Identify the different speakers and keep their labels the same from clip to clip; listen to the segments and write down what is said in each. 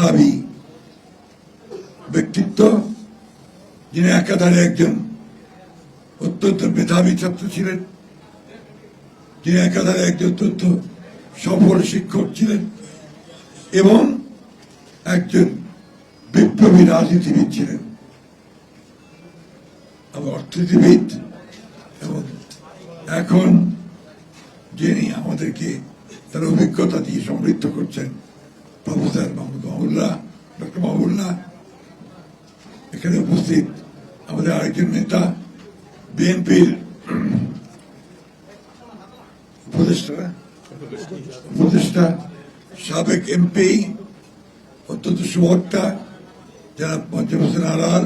Speaker 1: মেধাবী ব্যক্তিত্ব, যিনি একাধারে একজন অত্যন্ত মেধাবী ছাত্র ছিলেন, যিনি একাধারে একজন অত্যন্ত সফল শিক্ষক ছিলেন এবং একজন বিপ্লবী রাজনীতিবিদ ছিলেন, অর্থনীতিবিদ, এবং এখন যিনি আমাদেরকে তার অভিজ্ঞতা দিয়ে সমৃদ্ধ করছেন প্রফেসর ডক্টর মাহবুবুল্লাহ। এখানে উপস্থিত আমাদের আরেকজন নেতা, বিএনপির উপদেষ্টা, সাবেক এমপি, অত্যন্ত সুবক্তা যারা মঞ্জুর হোসেন আলাল,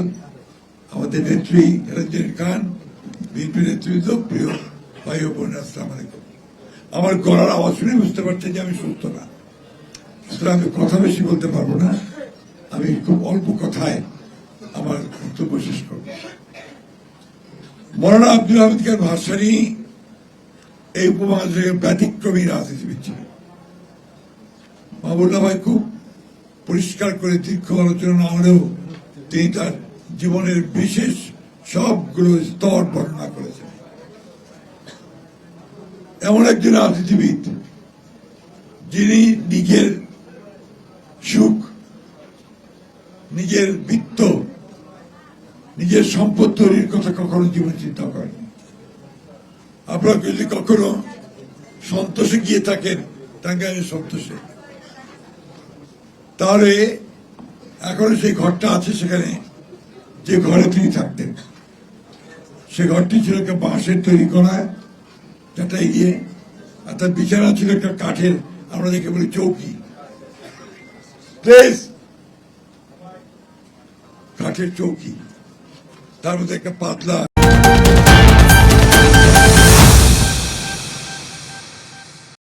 Speaker 1: আমাদের নেত্রী রঞ্জন খান, বিএনপি নেতৃত্ব, প্রিয় ভাই ও বোন, আসসালামু আলাইকুম। আমার গলার আওয়াজ শুনে বুঝতে পারছেন যে আমি সুস্থ না, সুতরাং আমি কথা বেশি বলতে পারবো না। আমি খুব অল্প কথায় আমার বক্তব্য শেষ করব। মৌলানা আব্দুল হামিদ খান ভাসানী এই উপমহাদেশের ব্যতিক্রমী রাজনীতিবিদ ছিলেন। মাহবুবুল্লাহ ভাই খুব পরিষ্কার করে দীর্ঘ আলোচনা না হলেও তিনি তার জীবনের বিশেষ সবগুলো স্তর বর্ণনা করেছেন। এমন একজন রাজনীতিবিদ যিনি নিজের সুখ, নিজের বৃত্ত, নিজের সম্পদ তৈরির কথা কখনো জীবনে চিন্তা করেন। আপনারা যদি কখনো সন্তোষে গিয়ে থাকেন, টাঙ্গাইলের সন্তোষে, তাহলে এখনো সেই ঘরটা আছে সেখানে, যে ঘরে তিনি থাকতেন। সে ঘরটি ছিল একটা বাঁশের তৈরি করা, যেটা গিয়ে, আর তার বিছানা ছিল একটা কাঠের, আমরা দেখে বলি চৌকি, কাঠের চৌকি, তার মধ্যে একটা পাতলা